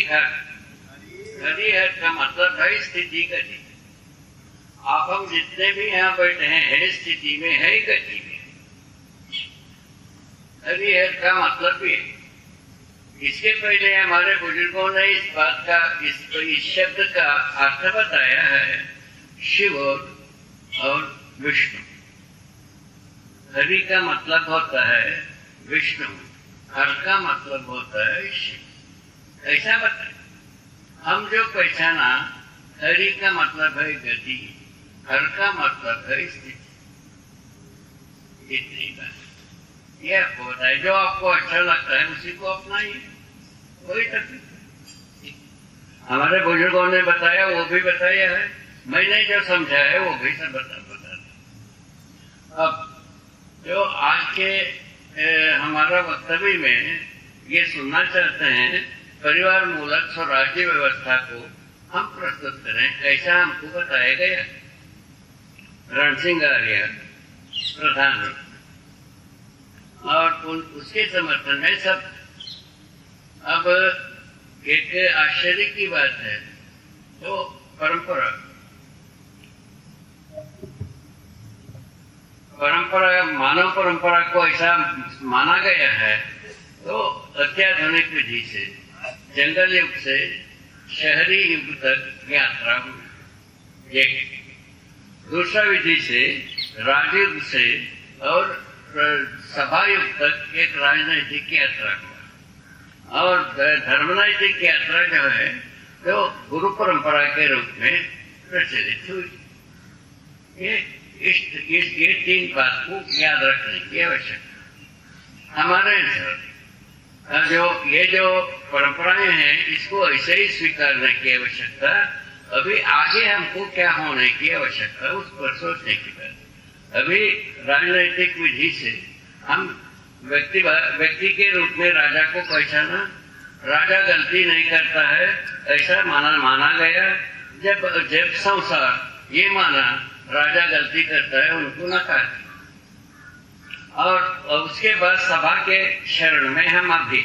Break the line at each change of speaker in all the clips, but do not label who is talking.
हर, हरिहर का मतलब है स्थिति गति। आप हम जितने भी यहाँ बैठे हैं स्थिति में है, गति में। हरिहर का मतलब ये। इसके पहले हमारे बुजुर्गों ने इस बात का, इस शब्द का अर्थ बताया है, शिव और विष्णु। हरि का मतलब होता है विष्णु, हर का मतलब होता है शिव। ऐसा बताए। हम जो पहचाना, हरि का मतलब है गति, हर का मतलब है स्थिति। इतनी बात ये आपको बताए। जो आपको अच्छा लगता है उसी को अपनाइए, कोई तकलीफ नहीं। हमारे बुजुर्गों ने बताया, वो भी बताया है, मैंने जो समझा है वो भी सब बता। अब जो आज के हमारा वक्तव्य में ये सुनना चाहते हैं, परिवार मूलक स्वराज्य व्यवस्था को हम प्रस्तुत करें, ऐसा हमको बताया गया। रणसिंह आर्य प्रधान और उसके समर्थन में सब। अब एक आश्चर्य की बात है, तो परंपरा मानव परंपरा को ऐसा माना गया है, तो अत्याधुनिक विधि से जंगल युग से शहरी युग तक यात्रा हुई। एक दूसरा विधि से राजयुग से और सभा युग तक एक राजनैतिक यात्रा हुआ, और धर्मनैतिक यात्रा जो है तो गुरु परंपरा के रूप में प्रचलित हुई। ये तीन बात को याद रखने की आवश्यकता। हमारे जो परंपराएं हैं, इसको ऐसे ही स्वीकारने की आवश्यकता। अभी आगे हमको क्या होने की आवश्यकता, उस पर सोचने की बात। अभी राजनैतिक विधि से हम व्यक्ति के रूप में राजा को पहचाना। राजा गलती नहीं करता है ऐसा माना गया। जब संसार ये माना राजा गलती करता है, उनको नकार। और उसके बाद सभा के शरण में हम अभी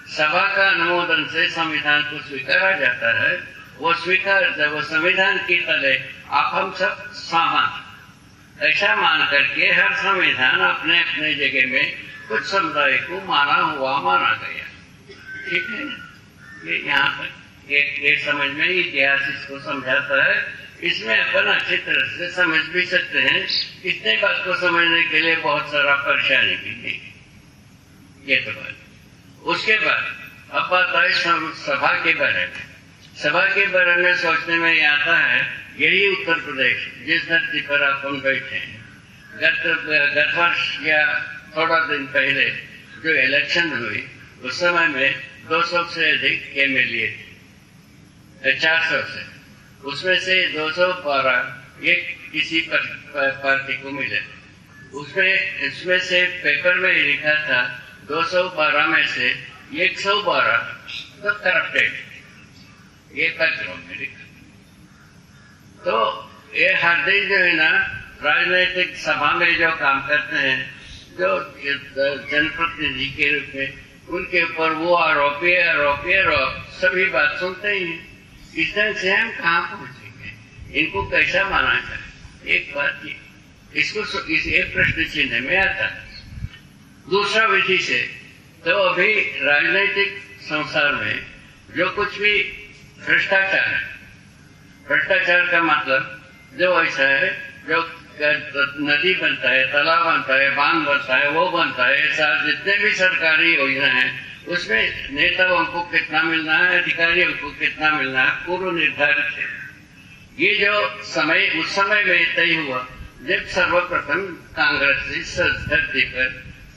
सभा का अनुमोदन से संविधान को स्वीकारा जाता है। वो संविधान की तले आप हम सब सामान, ऐसा मान करके हर संविधान अपने अपने जगह में कुछ समुदाय को माना गया। ठीक है, ये यहाँ पर ये समझ में इतिहास इसको समझाता है। इसमें अपन अच्छी तरह से समझ भी सकते हैं। इतने बात को समझने के लिए बहुत सारा परेशानी भी नहीं, ये तो बात। उसके बाद अब बात है सभा के बारे में। सभा के बारे में सोचने में आता है, यही उत्तर प्रदेश जिस धरती पर अपन बैठे हैं, गत वर्ष या थोड़ा दिन पहले जो इलेक्शन हुई, उस समय में 200 से अधिक MLA थे, 400 से। उसमें से 212 एक किसी पार्टी को मिले। इसमें से पेपर में लिखा था 212 में से 112 तो करप्टेड, ये पत्रों में लिखा। तो ये हर दिन जो है ना, राजनीतिक सभा में जो काम करते हैं, जो जनप्रतिनिधि के रूप में, उनके ऊपर वो आरोपी सभी बात सुनते ही हैं। इस तरह से हम कहाँ पहुंचेंगे, इनको कैसा माना जाए? एक बात ये, इसको एक प्रश्न चिन्ह में आता है। दूसरा विधि से तो अभी राजनीतिक संसार में जो कुछ भी भ्रष्टाचार है, भ्रष्टाचार का मतलब जो ऐसा है, जो नदी बनता है, तालाब बनता है, बांध बनता है, वो बनता है, ऐसा जितने भी सरकारी योजना है, उसमें नेताओं को कितना मिलना है, अधिकारियों को कितना मिलना है, पूर्व निर्धारित है। ये जो समय उस समय में तय हुआ जब सर्वप्रथम कांग्रेस इस धरती पर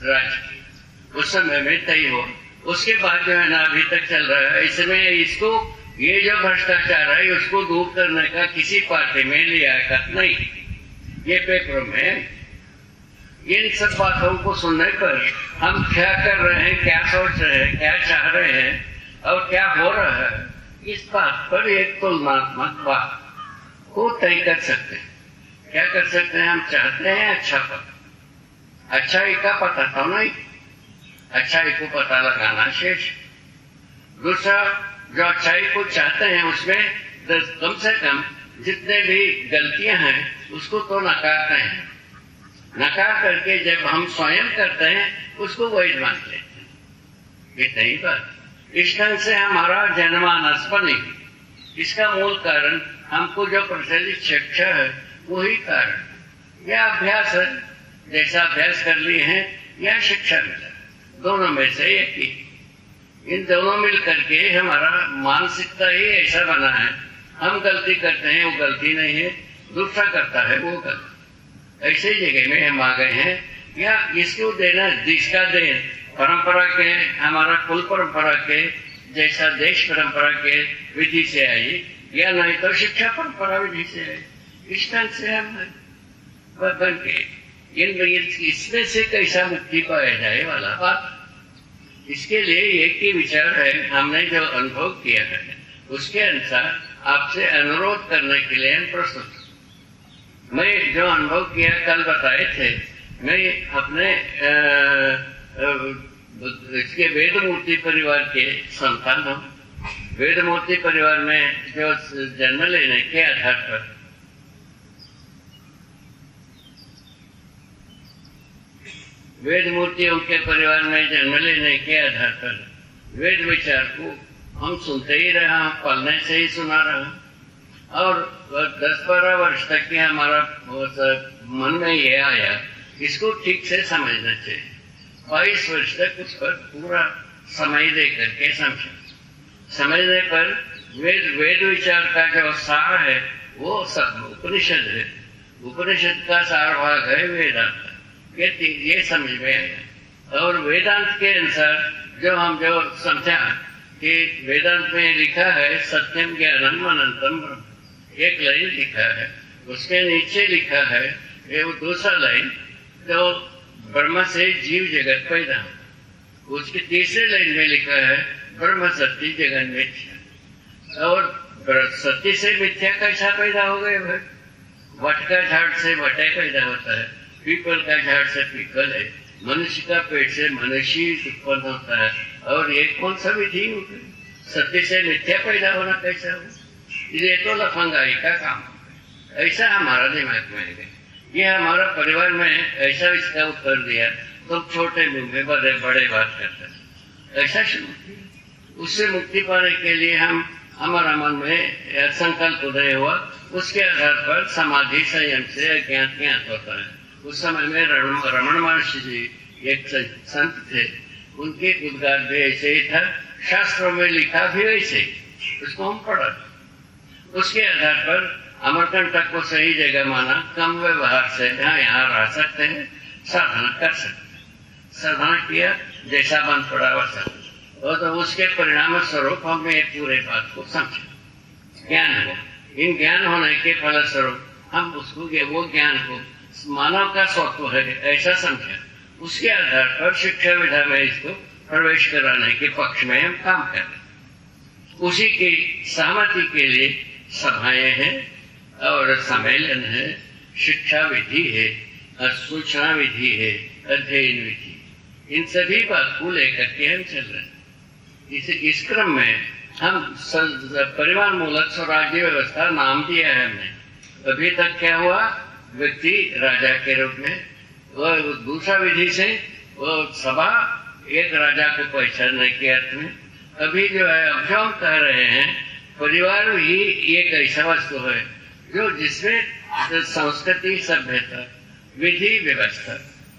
राज की, उस समय में तय हुआ। उसके बाद जो है ना अभी तक चल रहा है। इसमें इसको ये जो भ्रष्टाचार है उसको दूर करने का किसी पार्टी में लियाकत नहीं। ये पेपरों में इन सब बातों को सुनने पर हम क्या कर रहे हैं, क्या सोच रहे हैं, क्या चाह रहे हैं और क्या हो रहा है, इस बात पर एक तुलनात्मक बात को तय कर सकते हैं। क्या कर सकते हैं? हम चाहते हैं अच्छा पता, अच्छाई का पता तो नहीं, अच्छाई को पता लगाना शेष। दूसरा, जो अच्छाई को चाहते हैं उसमें कम से कम जितने भी गलतियां हैं उसको तो नकारते हैं। नकार करके जब हम स्वयं करते हैं उसको वैध मान लेते हैं। ये नहीं बात। इस ढंग से हमारा जनमानस बनेगी। इसका मूल कारण हमको जो प्रचलित शिक्षा है वही कारण या अभ्यास है। जैसा अभ्यास कर लिए हैं या शिक्षा मिला, दोनों में से एक ही। इन दोनों मिल करके हमारा मानसिकता ही ऐसा बना है। हम गलती करते हैं वो गलती नहीं है, दूसरा करता है वो गलती। ऐसे जगह में हम आ गए हैं। या इसको देना जिसका देन परंपरा के, हमारा कुल परंपरा के जैसा देश परंपरा के विधि से आई, या नहीं तो शिक्षा परंपरा विधि से आई। इस ढंग से हम बन के इसमें से कैसा मुक्ति पाया जाए वाला बात। इसके लिए एक ही विचार है। हमने जो अनुभव किया है उसके अनुसार आपसे अनुरोध करने के लिए हम प्रस्तुत। मैं जो अनुभव किया कल बताए थे, मैं अपने इसके वेदमूर्ति परिवार के संतान हूँ। वेदमूर्ति परिवार में जो जन्म लेने के आधार पर वेदमूर्तियों के परिवार में जन्म लेने के आधार पर वेद विचार को हम सुनते ही रहे, पढ़ने से ही सुना रहा। और 10-12 वर्ष तक ही हमारा मन में ये आया इसको ठीक से समझना चाहिए। 22 वर्ष तक उस पर पूरा समय दे करके समझा। समझने पर वेद विचार का जो सार है वो सब उपनिषद है। उपनिषद का सार भाग है वेदांत। ये समझ में आया। और वेदांत के अनुसार जो समझा कि वेदांत में लिखा है सत्यम ज्ञानम अनंतम ब्रह्म, एक लाइन लिखा है। उसके नीचे लिखा है ये दूसरा लाइन, तो ब्रह्म से जीव जगत पैदा हो। उसके तीसरे लाइन में लिखा है ब्रह्म सत्य जगत मिथ्या। और सत्य से मिथ्या कैसा पैदा हो गए भाई? वट का झाड़ से वटे पैदा होता है, पीपल का झाड़ से पीपल है, मनुष्य का पेट से मनुष्य उत्पन्न होता है। और ये कौन सा विधि हो गई? सत्य से मिथ्या पैदा होना कैसा हो? ये तो लफंगाई का काम है। ऐसा हमारा दिमाग में है। ये हमारा परिवार में ऐसा इसका उत्तर दिया तो छोटे मुंह में बड़े बड़े बात करते हैं। ऐसा शुरू किया। उससे मुक्ति पाने के लिए हमारा मन में संकल्प उदय हुआ। उसके आधार पर समाधि संयम से अज्ञात ज्ञात होता है। उस समय में रमण महर्षि जी एक संत थे, उनके उद्गार भी ऐसे ही था, शास्त्रों में लिखा भी वैसे, उसको हम पढ़ा। उसके आधार पर अमरकंटक को सही जगह माना, कम व्यवहार से यहाँ रह सकते हैं, साधना कर सकते हैं। साधना किया, जैसा बन पड़ा वैसा, और तो उसके परिणाम स्वरूप हमने पूरे बात को समझा, ज्ञान हो। इन ज्ञान होने के फलस्वरूप हम उसको वो ज्ञान को मानव का स्वत्व है ऐसा समझा। उसके आधार पर शिक्षा विधा में इसको प्रवेश कराने के पक्ष में हम काम कर रहे। उसी की सहमति के लिए सभाएं हैं और सम्मेलन है, शिक्षा विधि है, सूचना विधि है, अध्ययन विधि, इन सभी बात को लेकर के हम चल रहे हैं। इस क्रम में हम परिवार मूलक स्वराज्य व्यवस्था नाम दिया है हमने। अभी तक क्या हुआ, व्यक्ति राजा के रूप में, वो दूसरा विधि से वो सभा एक राजा को पहचानने के अर्थ में। अभी जो है अब जो हम कह रहे हैं परिवार ही एक ऐसा वस्तु है जो जिसमें संस्कृति, सभ्यता, विधि, व्यवस्था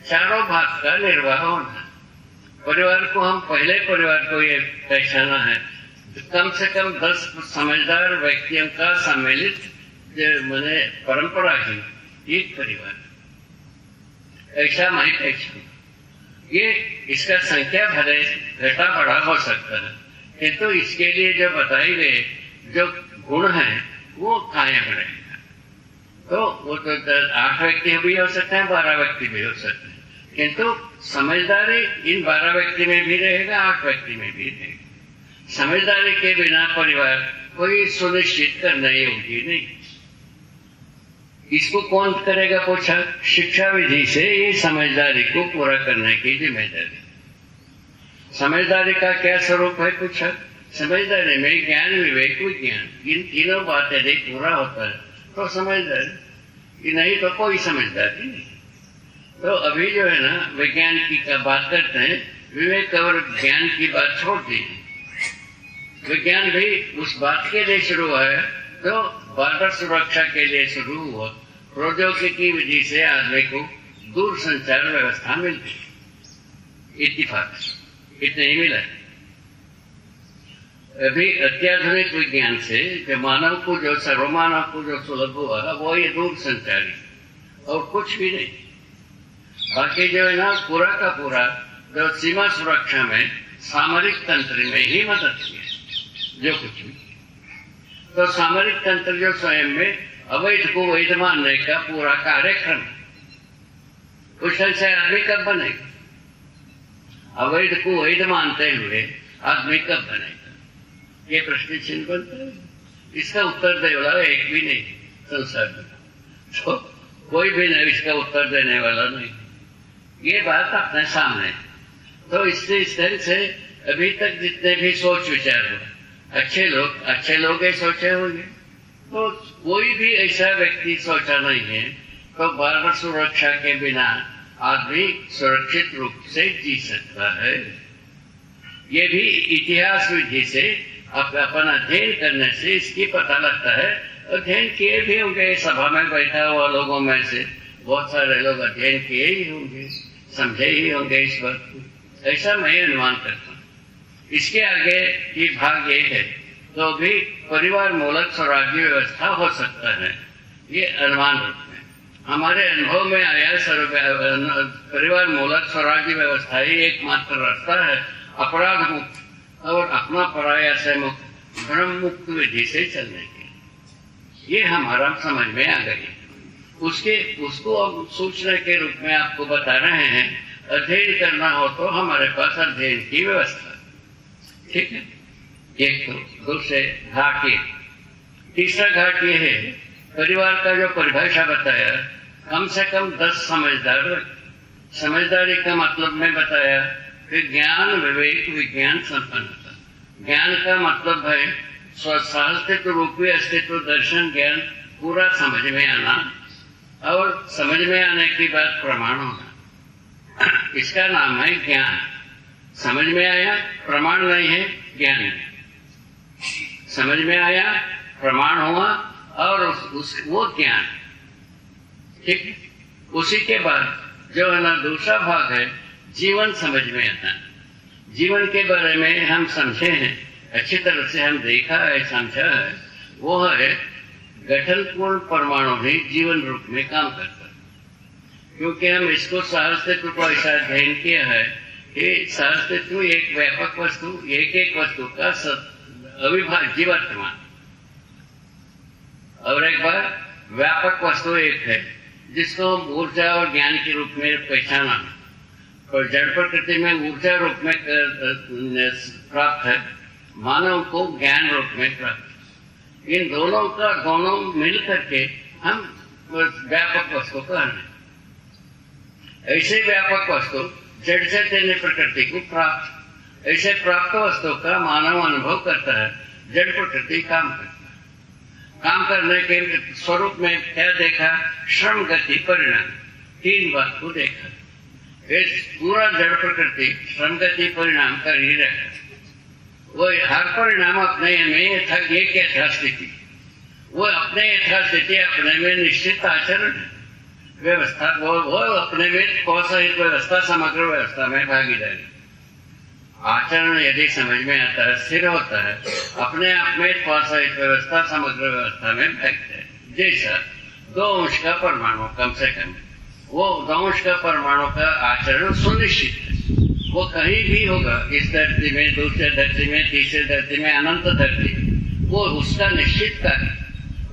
चारों भाग का निर्वाह होना। परिवार को हम पहले परिवार को ये पहचाना है, कम से कम 10 समझदार व्यक्तियों का सम्मिलित मैंने परंपरा ही एक परिवार, ऐसा मैं पहचान। ये इसका संख्या भले घटा बढ़ा हो सकता है, किंतु इसके लिए जो बताए गए जो गुण हैं वो कायम रहेगा। तो वो तो 8 व्यक्ति भी हो सकते हैं, 12 व्यक्ति भी हो सकते हैं, किंतु समझदारी इन 12 व्यक्ति में भी रहेगा, 8 व्यक्ति में भी रहेगा। समझदारी के बिना परिवार कोई सुनिश्चित करने योग्य नहीं। इसको कौन करेगा पूछा? शिक्षा विधि से ये समझदारी को पूरा करने की जिम्मेदारी। समझदारी का क्या स्वरूप है पूछा? समझदारी में ज्ञान, विवेक, विज्ञान, इन तीनों बात यदि पूरा होता है तो समझदारी, नहीं तो कोई समझदारी नहीं। तो अभी जो है ना विज्ञान की बात करते हैं, विवेक और ज्ञान की बात छोड़ दी। विज्ञान भी उस बात के लिए शुरू हुआ है तो बॉर्डर सुरक्षा के लिए शुरू हुआ। प्रौद्योगिकी विधि से आदमी को दूर संचार व्यवस्था मिलती, इत्तेफाक इतने ही मिला। अभी अत्याधुनिक विज्ञान से जो मानव को, जो सर्वमानव को जो सुलभ हुआ वो ये दूर संचारी और कुछ भी नहीं। बाकी जो है ना पूरा का पूरा जो सीमा सुरक्षा में सामरिक तंत्र में ही मदद की जो कुछ भी। तो सामरिक तंत्र जो स्वयं में अवैध को वैध मानने का पूरा कार्यक्रम, उस ढंग से आदमी कब बनेगा? अवैध को वैध मानते हुए आदमी कब बनेगा? ये प्रश्न चिन्ह बनता है। इसका उत्तर देने वाला एक भी नहीं संसार में, तो कोई भी नहीं इसका उत्तर देने वाला नहीं। ये बात अपने सामने। तो इससे इस तरह से अभी तक जितने भी सोच विचार हुए, अच्छे लोग ही सोचे होंगे, तो कोई भी ऐसा व्यक्ति सोचा नहीं है तो बॉर्डर सुरक्षा के बिना आदमी सुरक्षित रूप से जी सकता है। ये भी इतिहास विधि से अपन अध्ययन करने से इसकी पता लगता है। अध्ययन किए भी होंगे, सभा में बैठा हुआ लोगों में से बहुत सारे लोग अध्ययन किए ही होंगे, समझे ही होंगे इस बात को, ऐसा मैं अनुमान करता हूँ। इसके आगे की भाग ये है तो भी परिवार मूलक स्वराज्य व्यवस्था हो सकता है, ये अनुमान रखते हैं। हमारे अनुभव में आया परिवार मूलक स्वराज्य व्यवस्था ही एकमात्र रास्ता है अपराध मुक्त और अपना पराया से मुक्त, धर्म मुक्त विधि से चलने की। ये हमारा समझ में आ गई। उसको अब सूचना के रूप में आपको बता रहे हैं। अध्ययन करना हो तो हमारे पास अध्ययन की व्यवस्था, ठीक है। एक तो दूसरे घाट ये, तीसरा घाट ये है परिवार का जो परिभाषा बताया, कम से कम 10 समझदार। समझदारी का मतलब मैं बताया कि ज्ञान, विवेक, विज्ञान, संपन्नता। ज्ञान का मतलब है स्वसहस्तित्व रूपी अस्तित्व, दर्शन, ज्ञान पूरा समझ में आना, और समझ में आने की बात प्रमाण होना, इसका नाम है ज्ञान। समझ में आया, प्रमाण नहीं है, ज्ञान है। समझ में आया, प्रमाण हुआ और वो ज्ञान, ठीक है। उसी के बाद जो है ना दूसरा भाग है जीवन समझ में आता। जीवन के बारे में हम समझे हैं, अच्छी तरह से हम देखा है, समझा है, वो है गठनपूर्ण परमाणु भी जीवन रूप में काम करता है। क्योंकि हम इसको सहस्तित्व को ऐसा अध्ययन किया है कि सहस्तित्व एक व्यापक वस्तु, एक वस्तु का अविभाज्य वर्तमान, और एक बार व्यापक वस्तु एक है जिसको ऊर्जा और ज्ञान के रूप में पहचाना। और जड़ प्रकृति में ऊर्जा रूप में प्राप्त है, मानव को ज्ञान रूप में प्राप्त। इन दोनों मिल करके हम व्यापक वस्तु कह रहे हैं। ऐसे व्यापक वस्तु जड़ से तेने प्रकृति को प्राप्त, ऐसे प्राप्त वस्तु का मानव अनुभव करता है, जड़ प्रकृति काम करता है। काम करने के स्वरूप में क्या देखा? श्रम, गति, परिणाम, 3 बात को देखा। इस पूरा जड़ प्रकृति श्रम, गति, परिणाम कर ही रहा। वो हर परिणाम अपने में एक यथास्थिति, वो अपने यथास्थिति अपने में निश्चित आचरण व्यवस्था, वो अपने में प्रोत्साहित व्यवस्था, समग्र व्यवस्था में भागीदारी। आचरण यदि समझ में आता है, स्थिर होता है, अपने आप में प्रोत्साहित व्यवस्था, समग्र व्यवस्था में भागता है। जैसा 2 अंश का परमाणु, कम से कम वो 2 अंश का परमाणु का आचरण सुनिश्चित है। वो कहीं भी होगा, इस धरती में, दूसरे धरती में, तीसरे धरती में, अनंत धरती, वो उसका निश्चित कार्य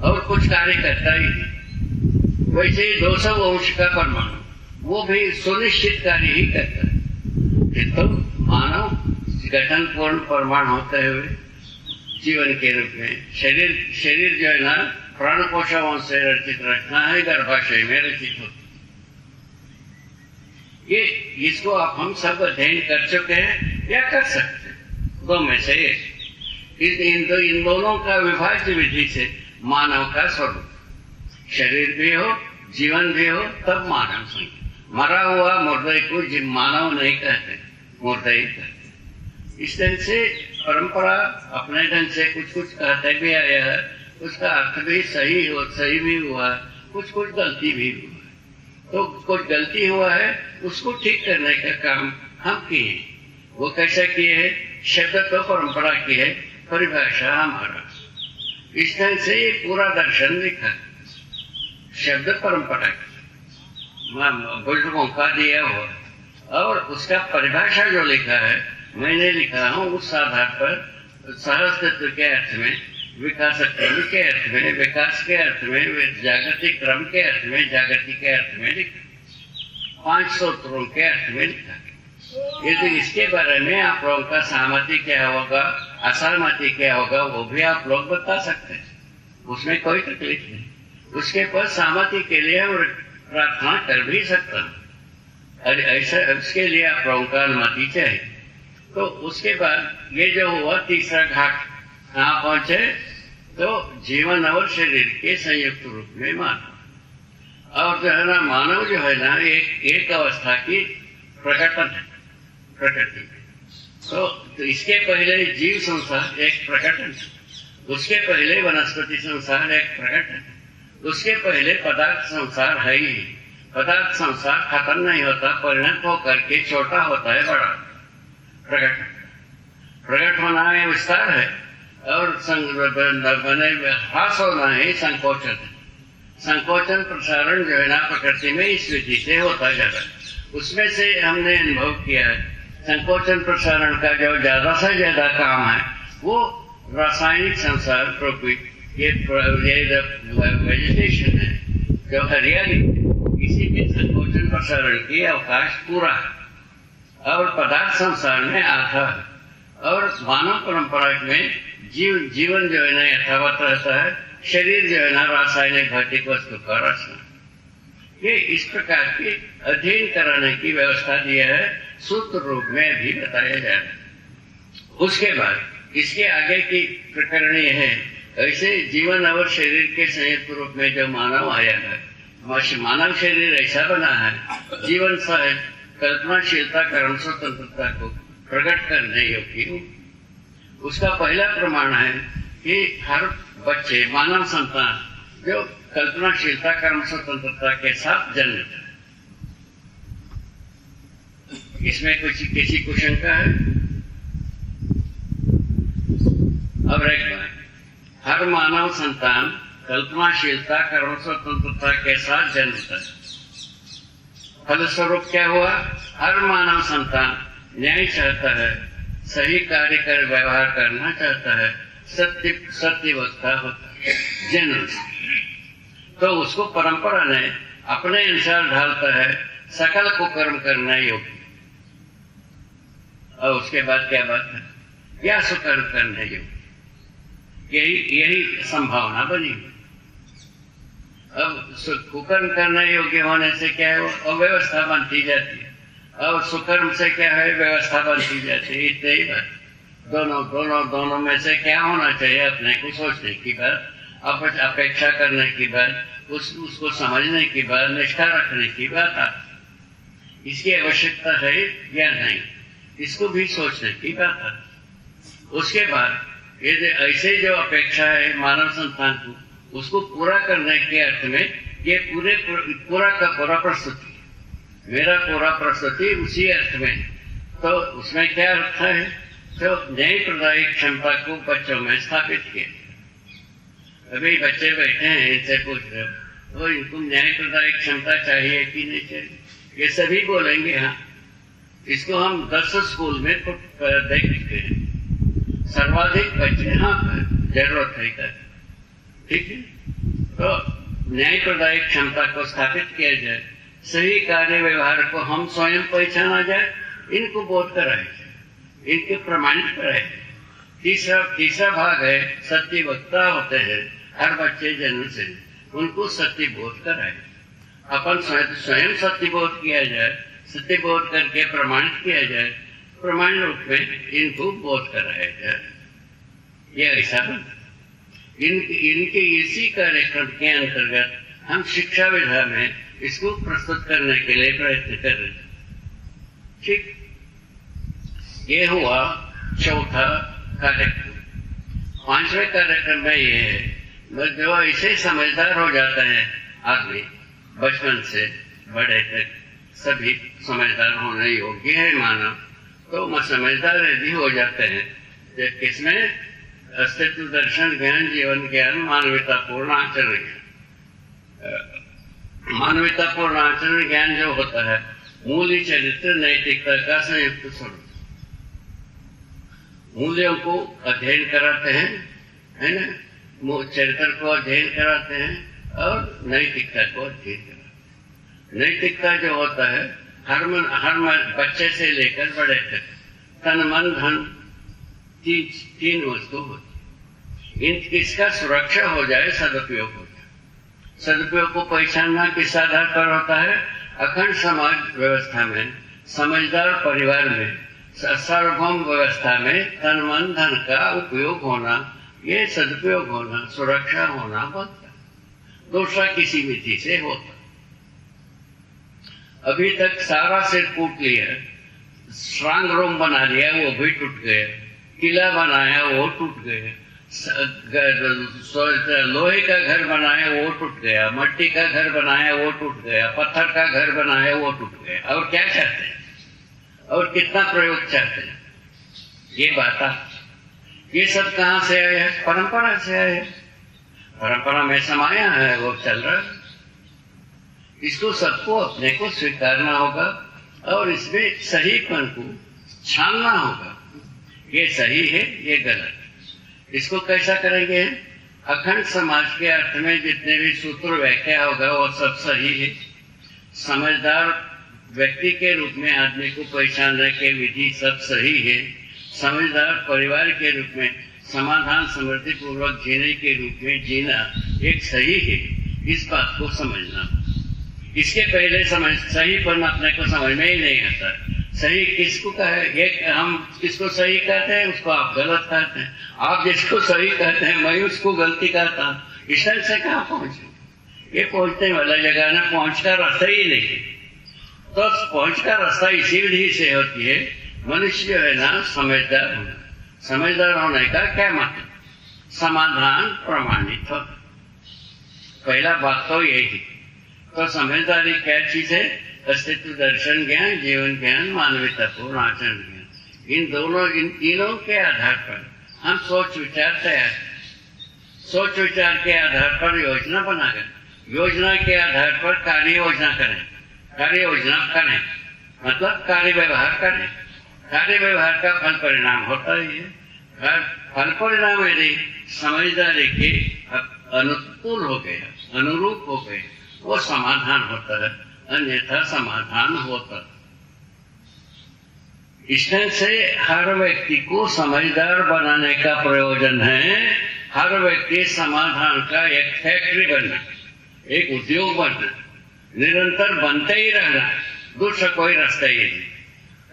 और कुछ कार्य करता ही नहीं। वैसे ही 200 अंश का परमाणु वो भी सुनिश्चित कार्य ही करता है। तो मानव गठन पूर्ण परमाणु होते हुए जीवन के रूप में शरीर जो है ना प्राण कोशाओं से रचित रचना है, गर्भाशय में रचित होती। ये इसको आप हम सब अध्ययन कर चुके हैं या कर सकते हैं, 2 में से एक। इन दोनों का विभाज्य विधि से मानव का स्वरूप, शरीर भी हो जीवन भी हो तब मानव संज्ञा। मरा हुआ मुर्दे को मानव नहीं कहते, मुर्दा ही कहते। इस ढंग से परंपरा अपने ढंग से कुछ कुछ कहते भी आया है, उसका अर्थ भी सही भी हुआ, कुछ कुछ गलती भी हुआ। तो कुछ गलती हुआ है उसको ठीक करने का काम हम किए। वो कैसे किए है? शब्द तो परंपरा की है, परिभाषा हमारा। इस ढंग से ये पूरा दर्शन लिखा, शब्द परंपरा बुजुर्गों का दिया हुआ, और उसका परिभाषा जो लिखा है मैंने लिखा हूँ उस आधार पर सहस्तित्व के अर्थ में, विकास क्रम के अर्थ में, विकास के अर्थ में, जागतिक क्रम के अर्थ में, जागृति के अर्थ में लिखा, 5 सूत्रों के अर्थ में लिखा। यदि इसके बारे में आप लोगों का सहमति क्या होगा, असहमति क्या होगा, वो भी आप लोग बता सकते हैं, उसमें कोई तकलीफ नहीं। उसके पर सहमति के लिए हम प्रार्थना कर भी सकता हूँ, और ऐसा उसके लिए आप लोगों का अनुमति चाहिए। तो उसके बाद ये जो हुआ तीसरा घाट कहाँ पहुंचे? तो जीवन और शरीर के संयुक्त रूप में मानव, और जो है ना मानव जो है ना एक अवस्था की प्रकटन है, प्रकृति। तो इसके पहले जीव संसार एक प्रकटन, उसके पहले वनस्पति संसार एक प्रकटन, उसके पहले पदार्थ संसार है ही। पदार्थ संसार खत्म नहीं होता, परिणत होकर के छोटा होता है, बड़ा प्रकट होना है, विस्तार है, और ह्रास होना है, संकोचन। संकोचन प्रसारण जो है ना प्रकृति में इस विधि से होता जाता है। उसमें से हमने अनुभव किया है संकोचन प्रसारण का जो ज्यादा से ज्यादा काम है वो रासायनिक संसार ये वेजिटेशन है, जो हरियाली, इसी में संकोचन प्रसारण की अवकाश पूरा है, और पदार्थ संसार में आधा है, और मानव परंपरा में जीवन जो है ना यथावत रहता है, शरीर जो है ना रासायनिक भौतिक वस्तु का रचना। ये इस प्रकार की अध्ययन कराने की व्यवस्था दिया है, सूत्र रूप में भी बताया जा रहा है। उसके बाद इसके आगे की प्रकरण ये है, ऐसे जीवन और शरीर के संयुक्त रूप में जो मानव आया है, मानव शरीर ऐसा बना है जीवन सहित कल्पनाशीलता कर्म स्वतंत्रता को प्रकट करने योग्य। उसका पहला प्रमाण है कि हर बच्चे मानव संतान जो कल्पनाशीलता कर्म स्वतंत्रता के साथ जन्मता है। इसमें कुछ किसी को शंका है? अब एक बात, हर मानव संतान कल्पनाशीलता कर्म स्वतंत्रता के साथ जन्मता है। फलस्वरूप क्या हुआ? हर मानव संतान न्याय चाहता है, सही कार्य कर व्यवहार करना चाहता है, सत्य वक्ता होता है जन्म, तो उसको परंपरा ने अपने अनुसार ढालता है, सकल को कर्म करना योग्य। और उसके बाद क्या बात है? या सुकर्म करने योग्य, यही संभावना बनी। अब कुकर्म करने योग्य होने से क्या है? अव्यवस्था बनती जाती है, और सुकर्म से क्या है? व्यवस्था बनती जाती है। इतने ही बात, दोनों में से क्या होना चाहिए अपने को सोचने की बात, अपेक्षा करने की बात, उसको समझने की बात, निष्ठा रखने की बात आती। इसकी आवश्यकता है या नहीं, इसको भी सोचने की बात आती। उसके बाद ये ऐसे जो अपेक्षा है मानव संतान को, उसको पूरा करने के अर्थ में ये पूरा का पूरा प्रस्तुति, मेरा पूरा प्रस्तुति उसी अर्थ में। तो उसमें क्या अर्थ है? तो न्याय प्रदायी क्षमता को बच्चों में स्थापित किया। अभी बच्चे बैठे हैं, इनसे पूछ रहे हो तो इनको न्याय प्रदायी क्षमता चाहिए कि नहीं चाहिए? ये सभी बोलेंगे हाँ। इसको हम 10 स्कूल में देख चुके हैं, सर्वाधिक बच्चे हाँ जरूरत है कर, ठीक है। तो न्याय प्रदायी क्षमता को स्थापित किया जाए, सही कार्य व्यवहार को हम स्वयं पहचाना जाए, इनको बोध कराया जाए, इनके प्रमाणित कराए। तीसरा भाग है सत्य वक्ता होते हैं हर बच्चे जन्म से, उनको सत्य बोध कराए। अपन स्वयं सत्य बोध किया जाए, सत्य बोध करके प्रमाणित किया जाए, प्रमाण रूप में इनको बोध कराया जाए। ये ऐसा बना। इनके इसी कार्यक्रम के अंतर्गत हम शिक्षा विधा में इसको प्रस्तुत करने के लिए प्रयत्न कर रहे थे। ठीक, ये हुआ चौथा कार्यक्रम। पांचवें कार्यक्रम में ये है, जो ऐसे समझदार हो जाता है आदमी, बचपन से बड़े तक सभी समझदार होने योग्य है मानव, तो समझदार यदि हो जाते हैं किसमें, अस्तित्व दर्शन ज्ञान, जीवन ज्ञान, मानवतापूर्ण आचरण ज्ञान। मानवतापूर्ण आचरण ज्ञान जो होता है मूल्य, चरित्र, नैतिकता का संयुक्त स्वरूप। मूल्यों को अध्ययन कराते हैं, है ना, चरित्र को अध्ययन कराते हैं और नैतिकता को अध्ययन कराते हैं। नैतिकता जो होता है हर बच्चे से लेकर बड़े तक तन मन धन तीन वस्तु होती। इसका सुरक्षा हो जाए, सदुपयोग हो जाए। सदुपयोग को पहचानना किस आधार पर होता है? अखंड समाज व्यवस्था में, समझदार परिवार में, सार्वभौम व्यवस्था में तन मन धन का उपयोग होना, ये सदुपयोग होना, सुरक्षा होना बनता। दूसरा किसी विधि से होता। अभी तक सारा सिर कूट लिया, स्ट्रांग रूम बना लिया, वो भी टूट गया। किला बनाया, वो टूट गया। लोहे का घर बनाया, वो टूट गया। मट्टी का घर बनाया, वो टूट गया। पत्थर का घर बनाया, वो टूट गया। और क्या चाहते हैं? और कितना प्रयोग चाहते हैं? ये बात, ये सब कहाँ से आया है? परंपरा से आया है। परंपरा में समाया है, वो चल रहा है। इसको सबको अपने को स्वीकारना होगा और इसमें सहीपन को छानना होगा। ये सही है, ये गलत। इसको कैसा करेंगे? अखंड समाज के अर्थ में जितने भी सूत्र व्याख्या होगा वो सब सही है। समझदार व्यक्ति के रूप में आदमी को पहचानने के विधि सब सही है। समझदार परिवार के रूप में समाधान समृद्धि पूर्वक जीने के रूप में जीना एक सही है। इस बात को समझना। इसके पहले सहीपन अपने को समझ में ही नहीं आता। सही किसको कहे? ये हम किसको सही कहते हैं, उसको आप गलत कहते हैं। आप जिसको सही कहते हैं, मैं उसको गलती कहता हूँ। इस तरह से कहाँ पहुंचे? ये पहुंचने वाला जगह ना, पहुंच का रास्ता ही नहीं। तो पहुंच का रास्ता इसी विधि से होती है। मनुष्य जो है ना, समझदार होना। समझदार होने का क्या मतलब? समाधान प्रमाणित हो। पहला बात तो यही। तो समझदारी क्या चीज है? अस्तित्व दर्शन ज्ञान, जीवन ज्ञान, मानवतापूर्ण आचरण ज्ञान। इन तीनों के आधार पर हम सोच विचार तैयार, सोच विचार के आधार पर योजना बनाकर, योजना के आधार पर कार्य योजना करें। कार्य योजना करें मतलब कार्य व्यवहार करें। कार्य व्यवहार का फल परिणाम होता ही है। फल परिणाम यदि समझदारी के अनुकूल हो गया, अनुरूप हो गए, वो समाधान होता है, अन्यथा समाधान होता। इसमें से हर व्यक्ति को समझदार बनाने का प्रयोजन है। हर व्यक्ति समाधान का एक फैक्ट्री बनना, एक उद्योग बनना, निरंतर बनते ही रहना, दूसरा कोई रास्ता ही नहीं।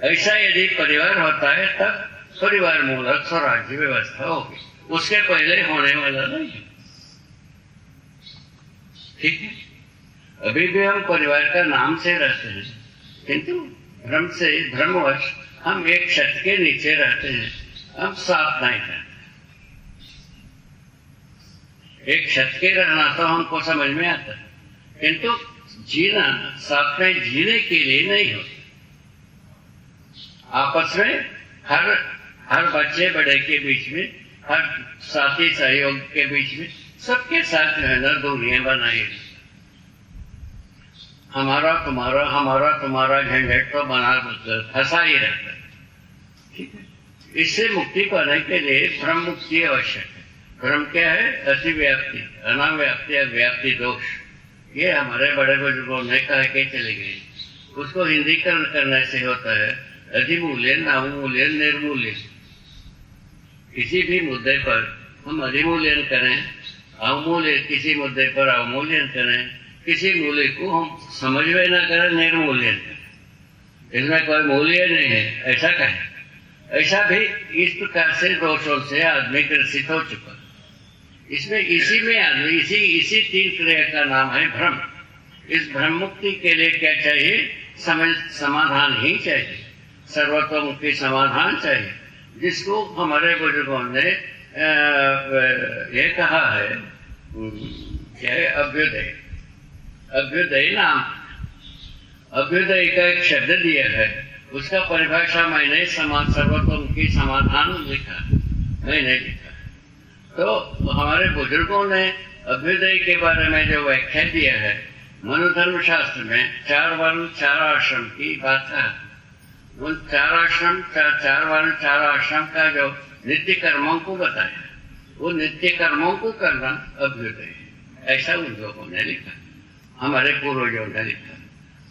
ऐसा यदि परिवार होता है तब परिवार मूलक स्वराज्य व्यवस्था होगी। उसके पहले होने वाला नहीं। ठीक है, अभी भी हम परिवार का नाम से रहते हैं, किंतु भ्रमवश हम एक छत के नीचे रहते हैं। हम साथ नहीं रहते। एक छत के रहना तो हमको समझ में आता है, किंतु जीना साथ में जीने के लिए नहीं होता। आपस में हर बच्चे बड़े के बीच में, हर साथी सहयोग के बीच में, सबके साथ रहना दूरियां बनाई। हमारा तुम्हारा झंझट तो बना फंसा ही रहता है। ठीक है, इससे मुक्ति पाने के लिए भ्रम मुक्ति आवश्यक है। भ्रम क्या है? अतिव्याप्ति, अनाव्याप्ति, अव्याप्ति दोष। ये हमारे बड़े बुजुर्गों ने कह के चले गए। उसको हिंदीकरण करने से होता है अधिमूल्यन, अवमूल्यन, निर्मूल्यन। किसी भी मुद्दे पर हम अधिमूल्यन करें, अवमूल्य किसी मुद्दे पर अवमूल्यन करें, किसी मूल्य को हम समझ में न करें, निर्मूल्यन करें। इसमें कोई मूल्य नहीं है ऐसा कहें। ऐसा भी इस प्रकार से दोषों से आदमी ग्रसित हो चुका। इसमें इसी में आदमी इसी तीन क्रिया का नाम है भ्रम। इस भ्रम मुक्ति के लिए क्या चाहिए? समाधान ही चाहिए, सर्वतोमुखी समाधान चाहिए, जिसको हमारे बुजुर्गों ने ये कहा है, क्या है? अभ्युदय। अभ्युदय नाम, अभ्युदय का एक शब्द दिया है, उसका परिभाषा मैंने सर्वतोमुखी समाधान लिखा, मैंने लिखा। तो हमारे बुजुर्गों ने अभ्युदय के बारे में जो व्याख्या दिया है, मनुधर्म शास्त्र में 4 वर्ण 4 आश्रम की बात है। उन 4 आश्रम 4 वर्ण 4 आश्रम का जो नित्य कर्मों को बताया, वो नित्य कर्मों को करना अभ्युदय है, ऐसा उन लोगों ने लिखा, हमारे पूर्वजों ने लिखा।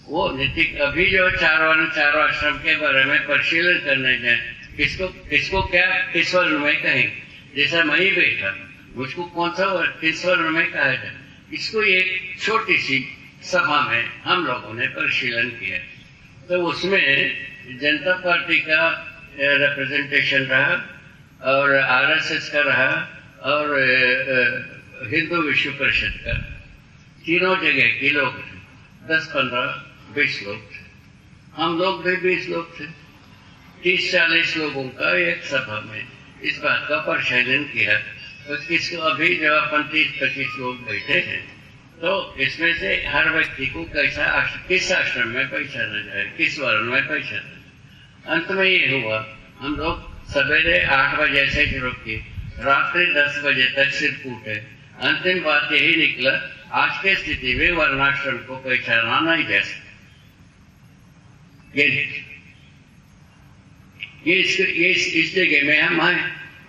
वो नित्य अभी जो 4 वर्ण 4 आश्रम के बारे में परिशीलन करने जाए, किसको क्या किस वर्ण में कहेंगे? जैसा मैं ही बैठा, मुझको कौन सा किस वर्ण में कहा जाए, इसको एक छोटी सी सभा में हम लोगों ने परिशीलन किया। तो उसमें जनता पार्टी का रिप्रेजेंटेशन रहा, और आरएसएस का रहा, और हिंदू विश्व परिषद का, तीनों जगह के लोग थे, 10, 15, 20 लोग थे। हम लोग भी 20 लोग थे। 30-40 लोगों का एक सभा में इस बात का परिशीलन किया। तो किसको अभी जब अपन 30-25 लोग बैठे हैं, तो इसमें से हर व्यक्ति को किस आश्रम में पहचाना जाए, किस वर्ण में पहचाना जाए। अंत में ये हुआ, हम लोग सवेरे 8 बजे से शुरू किए, रात्रि 10 बजे तक सिर कूटे। अंतिम बात यही निकला, आज के स्थिति में वर्णाश्रम को पहचाना नहीं जा सकता। ये इस जगह में हम आए।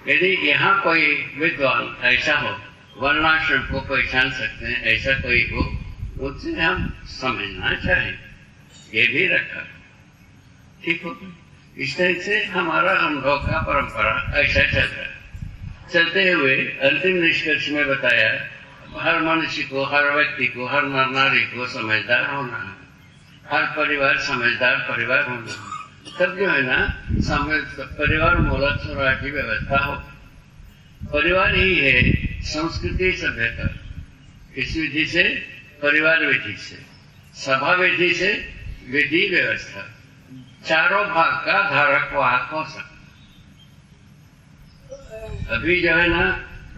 यदि यहाँ कोई विद्वान ऐसा हो, वर्णाश्रम को पहचान सकते हैं, ऐसा कोई हो, उससे हम समझना चाहें, ये भी रखा। ठीक हो? इस तरह से हमारा अनुभव का परंपरा ऐसा चल रहा है। चलते हुए अंतिम निष्कर्ष में बताया, हर मनुष्य को, हर व्यक्ति को, हर नर नारी को समझदार होना है, हर परिवार समझदार परिवार होना है। तब जो है ना, परिवार मूलक स्वराज की व्यवस्था हो। परिवार ही है संस्कृति सभ्यता। इस विधि से, परिवार विधि से, सभा विधि से विधि व्यवस्था, चारों भाग का धारक वाहक हो सकता। अभी जो है ना,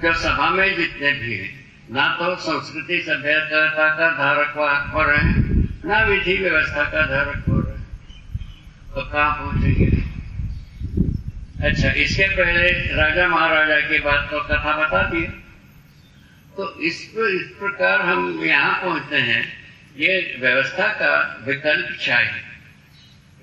जो सभा में जितने भी हैं, ना तो संस्कृति सभ्यता का धारक वाहक हो रहे हैं, ना विधि व्यवस्था का धारक हो रहे हैं, तो कहाँ पहुंचेंगे? अच्छा, इसके पहले राजा महाराजा की बात तो कथा बता दी। तो इस प्रकार हम यहाँ पहुंचते हैं, ये व्यवस्था का विकल्प चाहिए।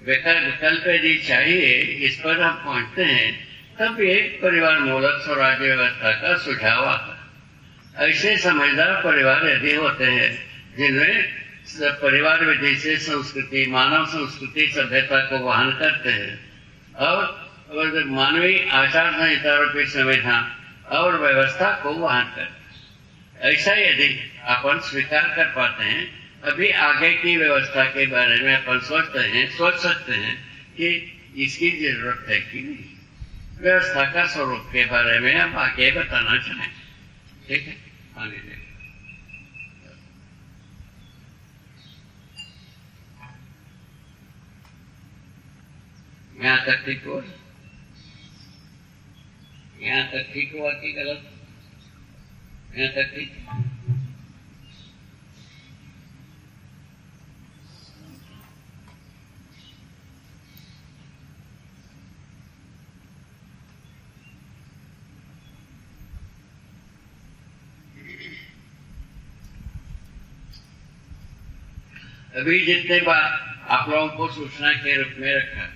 विकल्प यदि चाहिए, इस पर हम पहुंचते हैं, तब ये परिवार मूलक स्वराज्य व्यवस्था का सुझाव आता है। ऐसे समझदार परिवार यदि होते हैं, जिनमें परिवार विधि से संस्कृति, मानव संस्कृति सभ्यता को वहन करते हैं, और मानवीय आचार संहिता रूपी संविधान और व्यवस्था को वहन करते, ऐसा यदि अपन स्वीकार कर पाते हैं, अभी आगे की व्यवस्था के बारे में अपन सोच सकते हैं कि इसकी जरूरत है कि नहीं। व्यवस्था का स्वरूप के बारे में हम आगे बताना चाहें। ठीक है, आगे देखिए। यहाँ तक ठीक हुआ? यहाँ तक ठीक हुआ कि गलत? यहाँ तक ठीक? अभी जितने बात आप लोगों को सूचना के रूप में रखा,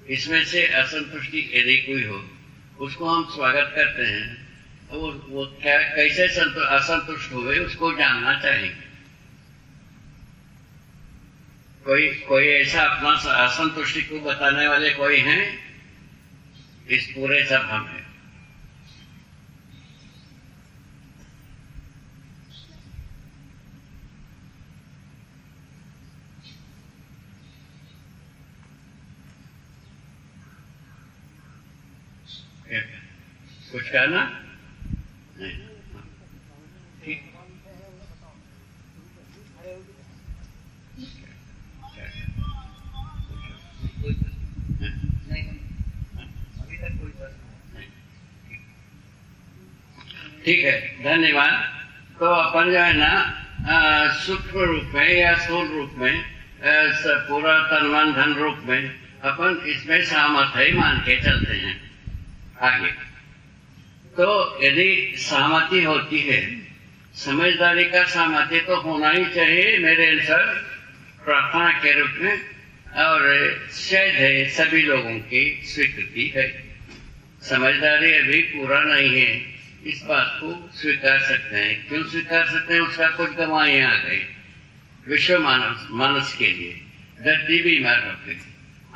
इसमें से असंतुष्टि यदि कोई हो, उसको हम स्वागत करते हैं। वो क्या, कैसे असंतुष्ट हुए, उसको जानना चाहिए। कोई ऐसा अपना असंतुष्टि को बताने वाले कोई हैं इस पूरे सभा में? कुछ कहना नहीं? ठीक, ठीक है, धन्यवाद। तो अपन जो है ना सूक्ष्म रूप में या स्थूल रूप में पूरा तन मन धन रूप में अपन इसमें सहमत है मान के चलते हैं आगे। तो यदि सहमति होती है, समझदारी का सहमति तो होना ही चाहिए मेरे अनुसार प्रार्थना के रूप में, और शायद है सभी लोगों की स्वीकृति है। समझदारी अभी पूरा नहीं है, इस बात को स्वीकार सकते हैं। क्यों स्वीकार सकते हैं? उसका कुछ गवाही आ गई विश्व मानस के लिए। धरती बीमार हो गई,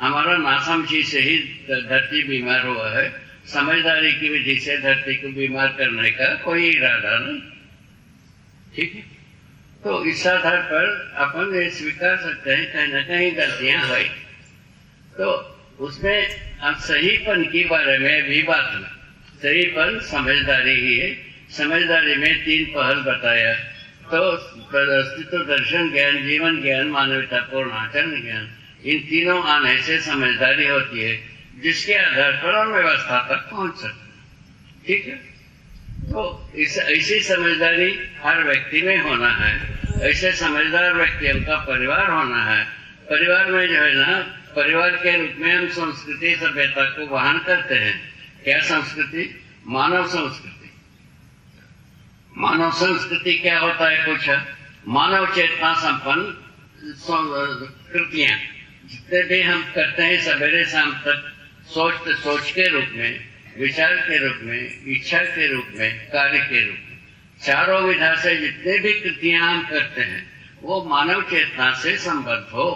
हमारा नासमझी से ही धरती बीमार हुआ है। समझदारी की विधि से धरती को बीमार करने का कोई इरादा नहीं, ठीक है। तो इस आधार पर अपन ये स्वीकार सकते हैं कहीं न कहीं गलतियां हुई। तो उसमें अब सहीपन के बारे में भी बात हुई। सहीपन समझदारी ही है। समझदारी में 3 पहल बताया, तो अस्तित्व, दर्शन ज्ञान, जीवन ज्ञान, मानवतापूर्ण आचरण ज्ञान, इन तीनों आने से समझदारी होती है, जिसके आधार पर हम व्यवस्था तक पहुंच सकते हैं, ठीक है। तो ऐसी समझदारी हर व्यक्ति में होना है। ऐसे समझदार व्यक्तियों का परिवार होना है। परिवार में जो है ना, परिवार के रूप में हम संस्कृति सभ्यता को वहन करते हैं। क्या संस्कृति? मानव संस्कृति। मानव संस्कृति क्या होता है? कुछ मानव चेतना संपन्न कृतियां जितने भी हम करते हैं सवेरे शाम तक, सोच के रूप में, विचार के रूप में, इच्छा के रूप में, कार्य के रूप में, चारों विधा से जितने भी कृतियां हम करते हैं वो मानव चेतना से संबद्ध हो।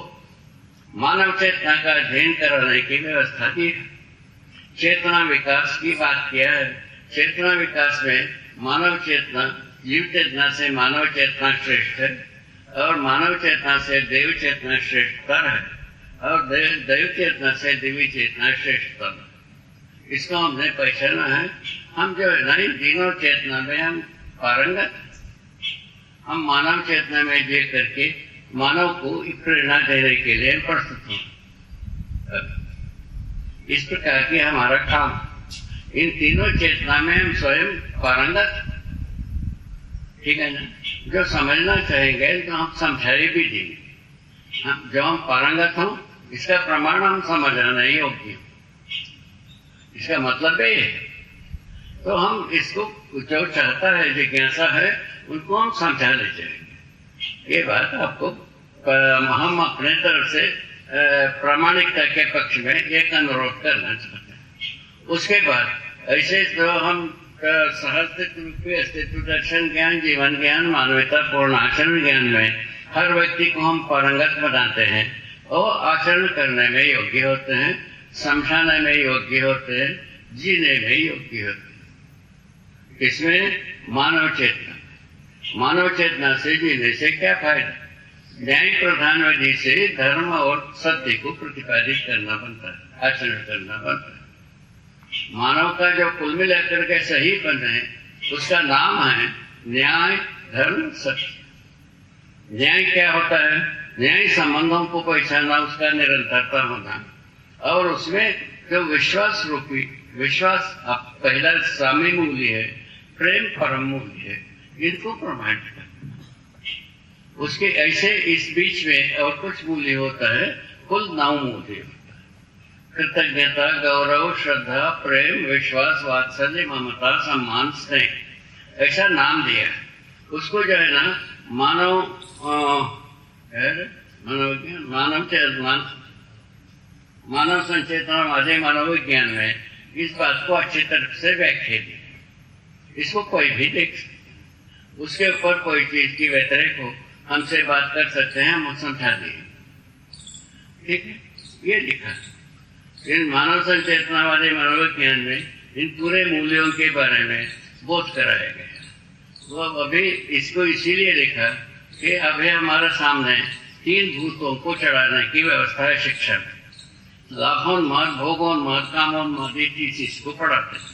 मानव चेतना का अध्ययन कराने की व्यवस्था दी है। चेतना विकास की बात किया है। चेतना विकास में मानव चेतना, जीव चेतना से मानव चेतना श्रेष्ठ है, और मानव चेतना से देव चेतना श्रेष्ठतर है, और देव चेतना से दिव्य चेतना श्रेष्ठतर है। इसको हमने पहचाना है। हम जो है ना, इन तीनों चेतना में हम पारंगत। हम मानव चेतना में जी करके मानव को प्रेरणा देने के लिए प्रस्तुत हों। इस प्रकार की हमारा काम। इन तीनों चेतना में हम स्वयं पारंगत, ठीक है ना। जो समझना चाहेंगे तो हम समझाई भी देंगे। जो हम पारंगत हों, इसका प्रमाण हम समझना योग्य। इसका मतलब ये है। तो हम इसको, जो चाहता है, जिज्ञासा है, उनको हम समझाने चाहेंगे। ये बात आपको हम अपने तरफ से प्रामाणिकता के पक्ष में एक अनुरोध करना चाहते हैं। उसके बाद ऐसे जो हम अस्तित्व, दर्शन ज्ञान, जीवन ज्ञान, मानवता पूर्ण आचरण ज्ञान में हर व्यक्ति को हम पारंगत बनाते हैं और आचरण करने में योग्य होते हैं, समझाने में योग्य होते हैं, जीने में योग्य होते हैं। इसमें मानव चेतना, मानव चेतना से जीने से क्या फायदा? न्याय प्रधान विधि से धर्म और सत्य को प्रतिपादित करना बनता है, आचरण करना बनता है। मानव का जो कुल मिलाकर के सही बन है, उसका नाम है न्याय, धर्म, सत्य। न्याय क्या होता है? न्याय संबंधों को पहचानना, उसका निरंतरता होना, और उसमें जो विश्वास रूपी, विश्वास पहला स्वामी मूल्य है, प्रेम परम मूल्य है, इनको प्रमाणित करना। उसके ऐसे इस बीच में और कुछ मूल्य होता है, कुल 9 मूल्य होता है। कृतज्ञता, गौरव, श्रद्धा, प्रेम, विश्वास, वात्सल्य, ममता, सम्मान, स्नेह, ऐसा नाम दिया है। उसको जो है ना मानव संचेतनवादी मनोविज्ञान में इस बात को अच्छी तरह से व्याख्या दी। इसको कोई भी देख सकते, उसके ऊपर कोई चीज की व्यतिरेक हो, हमसे बात कर सकते हैं, हम समझा देंगे, ठीक है। ये लिखा इन मानव संचेतनावादी मनोविज्ञान में इन पूरे मूल्यों के बारे में बोध कराया गया। वो अभी इसको इसीलिए लिखा कि अभी हमारे सामने 3 भूतों को चढ़ाने की व्यवस्था है शिक्षा में। लाभोन्माद, भोगोन्माद, कामोन्माद थीसिस को पढ़ाते हैं।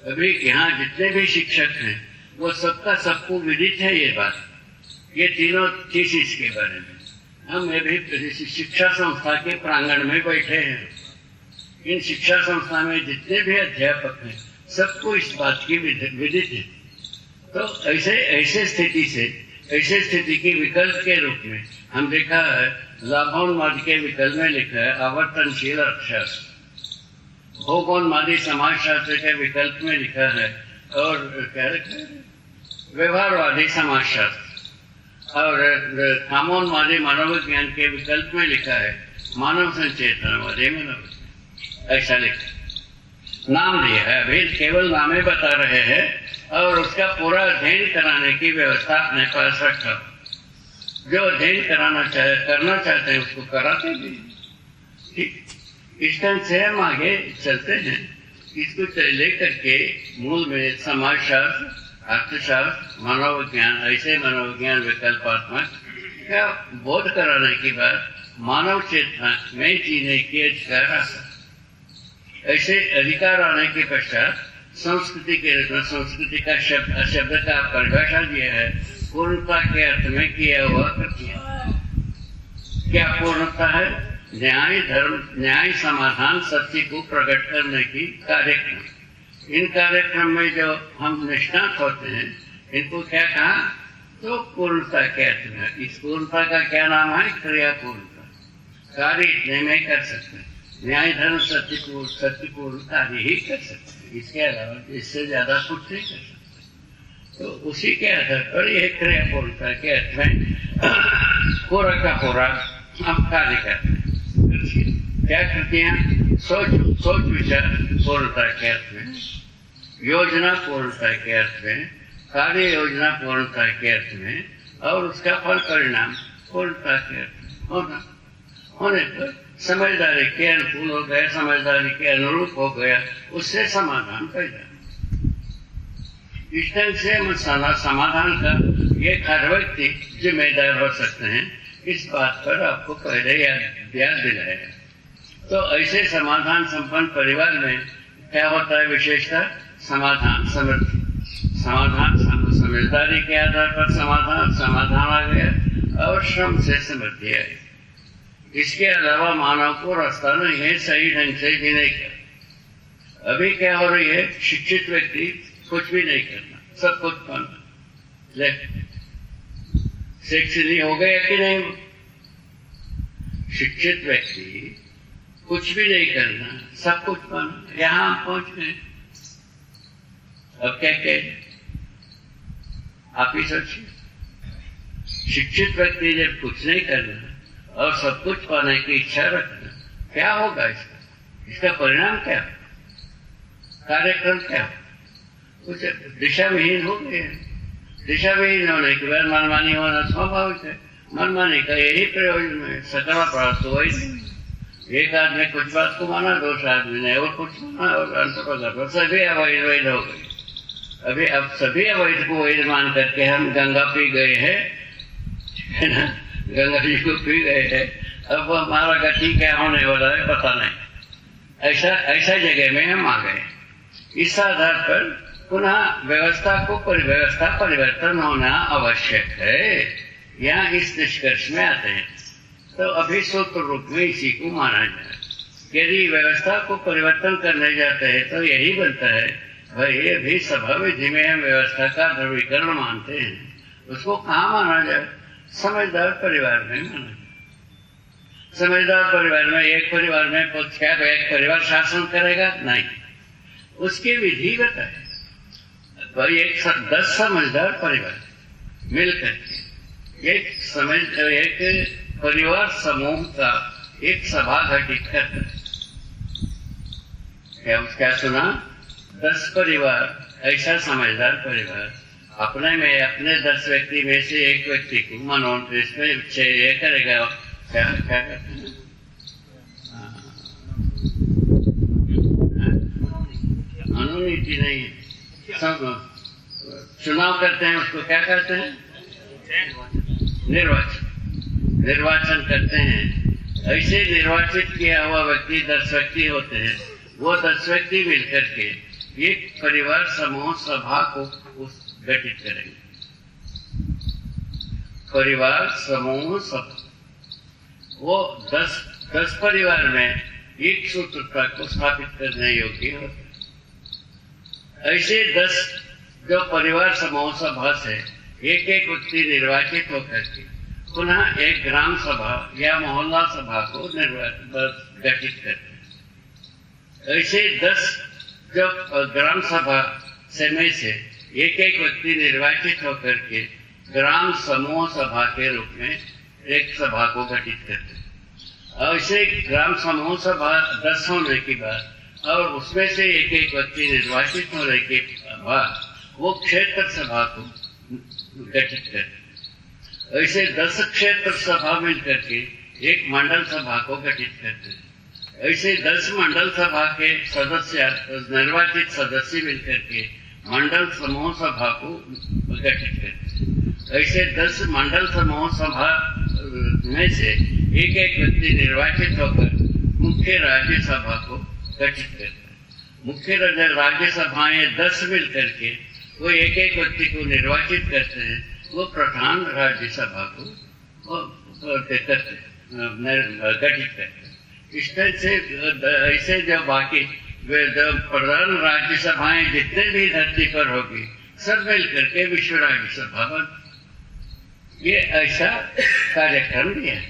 अभी यहाँ जितने भी शिक्षक हैं वो सबका सबको विदित है ये बात, ये तीनों थीसिस के बारे में। हम अभी शिक्षा संस्था के प्रांगण में बैठे हैं। इन शिक्षा संस्था में जितने भी अध्यापक हैं सबको इस बात की विदित है। तो ऐसे स्थिति के विकल्प के रूप में हम देखा है, लाभोन्माद के विकल्प में लिखा है आवर्तनशील अर्थशास्त्र, भोगोन्मादी समाजशास्त्र के विकल्प में लिखा है और क्या लिखा है, व्यवहारवादी समाजशास्त्र, और कामोन्मादी मनोविज्ञान के विकल्प में लिखा है मानव संचेतनवादी मनोविज्ञान। ऐसा लिखा नाम दिया है, अभी केवल नामे बता रहे हैं और उसका पूरा अध्ययन कराने की व्यवस्था अपने पास रखा। जो अध्ययन करना चाहते हैं उसको कराते भी। ठीक, इस ढंग से हम आगे चलते हैं। इसको लेकर के मूल में समाजशास्त्र, अर्थशास्त्र, मनोविज्ञान, ऐसे मनोविज्ञान विकल्पात्मक का बोध कराने के बाद मानव चेतना में जीने के अधिकार आता। ऐसे अधिकार आने के पश्चात संस्कृति के रूप में संस्कृति का शब्द का परिभाषा दिया है पूर्णता के अर्थ में किया हुआ कृत्य। क्या पूर्णता है? न्याय, धर्म, न्याय, समाधान, सत्य को प्रकट करने की कार्यक्रम। इन कार्यक्रम में जो हम निष्णात होते हैं इनको क्या कहा? तो पूर्णता के अर्थ में। इस पूर्णता का क्या नाम है? क्रिया पूर्णता। कार्य इतने में कर सकते हैं, न्याय, धर्म, सत्यपूर्ण कार्य ही कर सकते हैं, इसके अलावा इससे ज्यादा कुछ नहीं कर सकते। तो उसी के आधार पर यह क्रिया पूर्णता के अर्थ में पूरा का पूरा हम कार्य करते हैं। क्या कृतियां? सोच विचार पूर्णता के अर्थ में, योजना पूर्णता के अर्थ में, कार्य योजना पूर्णता के अर्थ में, और उसका फल परिणाम पूर्णता के अर्थ में होने पर समझदारी के अनुकूल हो गया, समझदारी के अनुरूप हो गया, उससे समाधान पैदा। इस ढंग से समाधान का ये हर व्यक्ति जिम्मेदार हो सकते हैं, इस बात पर आपको पहले याद दिलाया। तो ऐसे समाधान संपन्न परिवार में क्या होता है? विशेषता समाधान समृद्धि, समाधान समझदारी के आधार पर समाधान आ गया और श्रम से समृद्धि आई। इसके अलावा मानव को रास्ता नहीं है सही ढंग से जीने का। अभी क्या हो रही है? शिक्षित व्यक्ति कुछ भी नहीं करना, सब कुछ पाना। शिक्षित हो गया कि नहीं? शिक्षित व्यक्ति कुछ भी नहीं करना, सब कुछ पाना। यहां हम पहुंच गए। अब क्या कहें? आप ही सोचिए। शिक्षित व्यक्ति जब कुछ नहीं करना और सब कुछ पाने की इच्छा रखना, क्या होगा इसका परिणाम क्या है? कार्यक्रम क्या है? कुछ दिशा विहीन हो गए। दिशा विहीन होने के बाद मनमानी होना स्वाभाविक है। मनमानी का यही प्रयोजन है, सकला प्राप्त हो ही। एक आदमी कुछ बात को माना, दूसरा आदमी ने और कुछ माना, और अंत सभी अवैध हो गए। अभी अब सभी अवैध को वैध मान करके हम गंगा पी गए हैं, है ना? गंगा जी को पी गए हैं। अब हमारा गति क्या होने वाला है पता नहीं। ऐसा जगह में हम आ गए। इस आधार पर पुनः व्यवस्था परिवर्तन होना आवश्यक है। यहाँ इस निष्कर्ष में आते हैं। तो अभी सूत्र रूप में इसी को माना जाए। यदि व्यवस्था को परिवर्तन करने जाते हैं तो यही बनता है, भाई अभी सभा विधि में हम व्यवस्था का ध्रुवीकरण मानते हैं, उसको कहाँ माना जाए? समझदार परिवार में माना जाए। समझदार परिवार में एक परिवार में क्या एक परिवार शासन करेगा? नहीं, उसकी विधि बताए। भाई 10 समझदार परिवार मिलकर एक परिवार समूह का एक सभा घटित करता है। क्या सुना? 10 परिवार, ऐसा समझदार परिवार अपने 10 व्यक्ति में से एक व्यक्ति को मनोनित में ये करेगा। क्या करते हैं? मनोनीति नहीं है, सब चुनाव करते हैं, उसको क्या कहते हैं? निर्वाचन करते हैं। ऐसे निर्वाचित किया हुआ व्यक्ति 10 व्यक्ति होते हैं, वो 10 व्यक्ति मिलकर के एक परिवार समूह सभा को गठित करेंगे। परिवार समूह सभा वो 10 परिवार में एक सूत्रता को स्थापित करने योग्य होते हैं। ऐसे 10 जो परिवार समूह सभा से एक एक व्यक्ति निर्वाचित होकर के पुनः एक ग्राम सभा या मोहल्ला सभा को गठित करते हैं। ऐसे 10 जो ग्राम सभा से में से एक एक व्यक्ति निर्वाचित होकर के ग्राम समूह सभा के रूप में एक सभा को गठित करते हैं। ऐसे ग्राम समूह सभा 10 होने के बाद और उसमें से एक एक व्यक्ति निर्वाचित होने के बाद वो क्षेत्र सभा को गठित करते हैं। ऐसे 10 क्षेत्र सभा मिलकर के एक मंडल सभा को गठित करते हैं। ऐसे 10 मंडल सभा के सदस्य निर्वाचित सदस्य मिलकर के मंडल समूह सभा को गठित करते हैं। ऐसे 10 मंडल समूह सभा में से एक एक व्यक्ति निर्वाचित होकर मुख्य राज्य सभा को गठित करते हैं। मुख्य राज्य सभाएं 10 मिलकर के वो एक एक व्यक्ति को निर्वाचित करते हैं, वो प्रधान राज्यसभा को गठित करते हैं। इस तरह से ऐसे जो बाकी प्रधान राज्यसभाएं जितने भी धरती पर होगी सब मिल करके विश्व राज्यसभा बन, ये ऐसा कार्यक्रम भी है।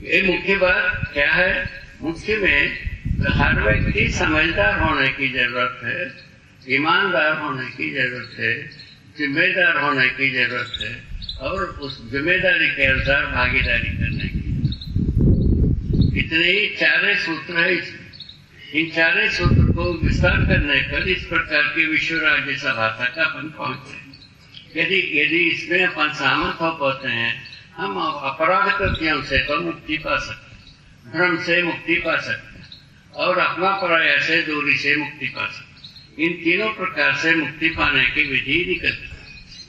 ये मुख्य बात क्या है? मुख्य में हर व्यक्ति समझदार होने की जरूरत है, ईमानदार होने की जरूरत है, जिम्मेदार होने की जरूरत है और उस जिम्मेदारी के अनुसार भागीदारी करने की। इतने ही 4 सूत्र है इसमें। इन 4 सूत्र को विस्तार करने पर इस प्रकार की विश्व राज्य सभा तक अपन पहुंचे। यदि इसमें अपन सहमत हो पाते हैं, हम अपराध कृत्यों से तो मुक्ति पा सकते हैं, भ्रम से मुक्ति पा सकते हैं और अपना पराया से दूरी से मुक्ति पा सकते हैं। इन तीनों प्रकार से मुक्ति पाने की विधि निकलती है।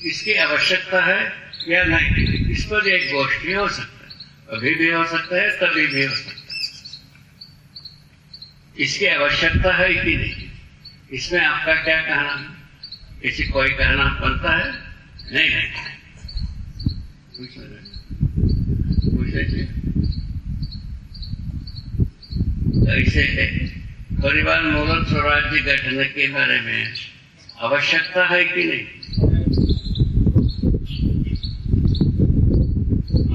इसकी आवश्यकता है या नहीं, इस पर एक गोष्ठी हो सकता है, अभी भी हो सकता है, तभी भी हो सकता है। इसकी आवश्यकता है कि नहीं, इसमें आपका क्या कहना है? किसी कोई कहना बनता है? नहीं ऐसे परिवार मूलक स्वराज्य गठन के बारे में आवश्यकता है कि नहीं?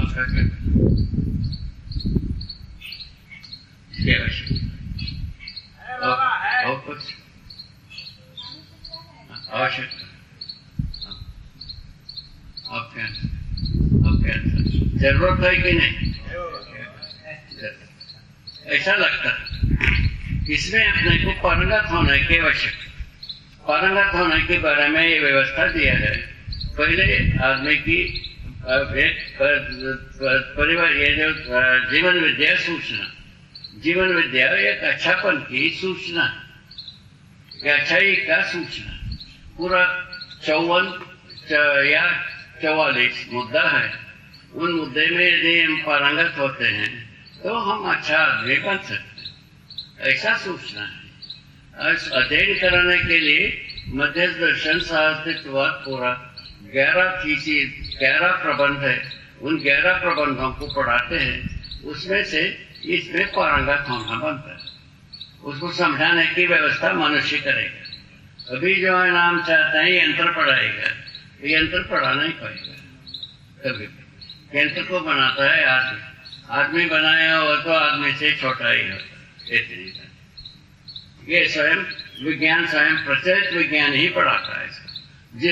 आपका क्या? इसकी आवश्यकता और कुछ आवश्यकता? आप क्या जरूरत है कि नहीं? ऐसा लगता है इसमें अपने को पारंगत होने की आवश्यकता। पारंगत होने के बारे में ये व्यवस्था दिया है। पहले आदमी की परिवार ये जो जीवन विद्या सूचना, जीवन विद्या एक अच्छापन की सूचना, अच्छाई का सूचना। पूरा 54 या 44 मुद्दा है। उन मुद्दे में यदि हम पारंगत होते हैं तो हम अच्छा आदमी बन सकते हैं, ऐसा सूचना है। अध्ययन कराने के लिए मध्य दर्शन साहित्यवाद पूरा 11 प्रबंध है। उन 11 प्रबंधों को पढ़ाते हैं, उसमें से इसमें पारंगत होना बनता है। उसको समझाने की व्यवस्था मनुष्य करेगा। अभी जो है नाम चाहते हैं यंत्र पढ़ाएगा, यंत्र पढ़ा नहीं पाएगा। कभी यंत्र को बनाता है आदमी, आदमी बनाया हो तो आदमी से छोटा ही होता। इतनी ये स्वयं विज्ञान, स्वयं प्रचलित विज्ञान ही पढ़ाता है इसको।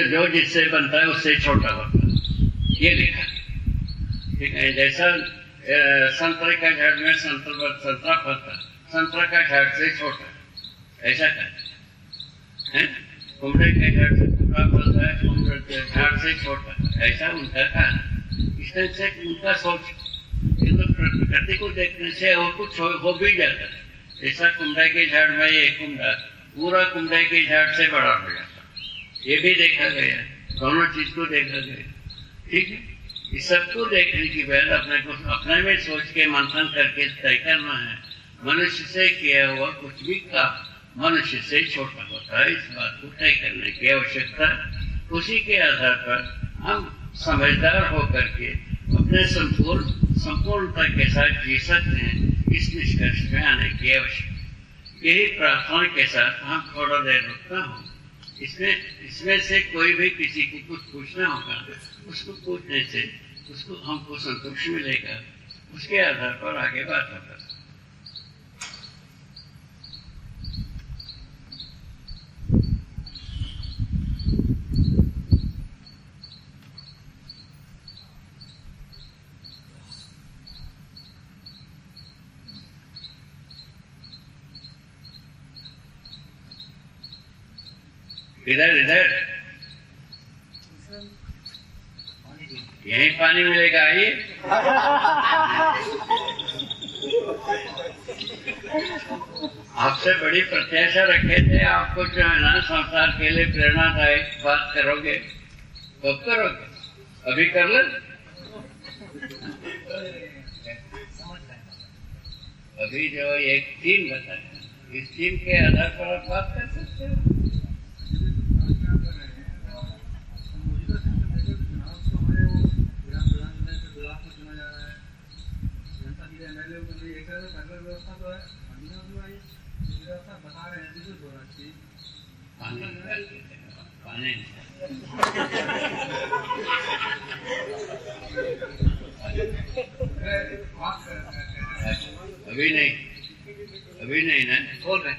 जो जिससे बनता है उससे छोटा होता है, ये लिखा। ठीक है, जैसा संतरे का झाड़ में संतरा फलता, संतरा का झाड़ से छोटा, ऐसा कहते हैं। कुमड़े के झाड़ से कुमड़ा फलता है, कुमड़े के झाड़ से छोटा, ऐसा उनका कहना। इस तरह से उनका सोच, प्रकृति को देखने से वो कुछ हो भी जाता है। जैसा कुमड़े के झाड़ में ये कुमड़ा पूरा कुमड़े के झाड़ से बड़ा हो जाता, ये भी देखा गया, दोनों चीज को देखा गया। ठीक है, इस सबको देखने के बाद अपने को अपने में सोच के मंथन करके तय करना है। मनुष्य से किया हुआ कुछ भी काम मनुष्य से छोटा होता है, इस बात को तय करने की आवश्यकता। उसी के आधार पर हम समझदार होकर के अपने संपूर्णता के साथ जी सकते हैं, इस निष्कर्ष में आने की आवश्यकता। यही प्रार्थना के साथ हम थोड़ा देर रुकता हूँ। इसमें से कोई भी किसी को कुछ पूछना होगा, उसको पूछने से उसको हमको संतोष मिलेगा, उसके आधार पर आगे बात होगा। इधर इधर यही पानी मिलेगा। आइए, आपसे बड़ी प्रत्याशा रखे थे, आपको जो है ना संसार के लिए प्रेरणादायक बात करोगे। कब करोगे? अभी कर लो। अभी जो एक टीम बताया, इस टीम के आधार पर आप बात कर सकते हो। अभी नहीं ना बोल रहे।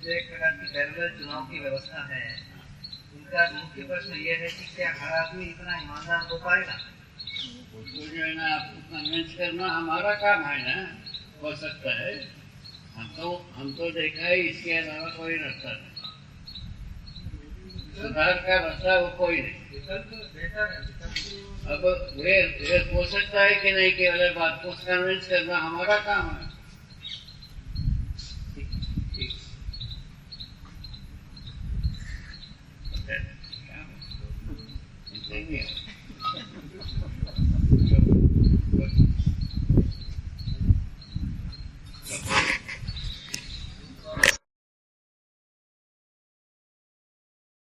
एक प्रकार की पैरेलल चुनाव की व्यवस्था है। उनका मुख्य प्रश्न ये है कि क्या हर आदमी इतना ईमानदार हो पाएगा?
उसको जो है ना आपको कन्विंस करना हमारा काम है ना। हो सकता है, हम तो देखा है, इसके अलावा कोई रास्ता नहीं, सुधार का रास्ता वो कोई नहीं। अब वे हो सकता है कि नहीं, केवल बात को कन्विंस करना हमारा काम है। Thank you.